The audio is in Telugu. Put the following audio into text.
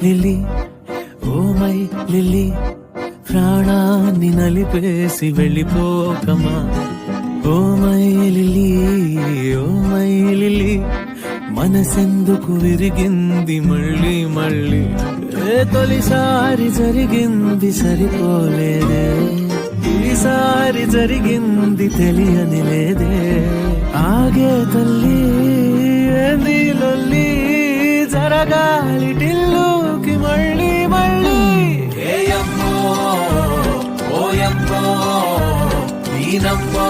లిల్లీ ఓ మై లిల్లీ ప్రాణాన్ని నలిపేసి వెళ్ళిపోకమా oh my Lily oh my Lily మనసెందుకు విరిగింది మళ్ళీ మళ్ళీ తొలిసారి జరిగింది సరిపోలేదే ఈసారి జరిగింది తెలియని లేదే ఆగే తల్లి ఏంది లొల్లి జరగాలి టిల్లుకి మళ్ళీ మళ్ళీ ఏయమ్మో ఓయమ్మో ఈనమ్మో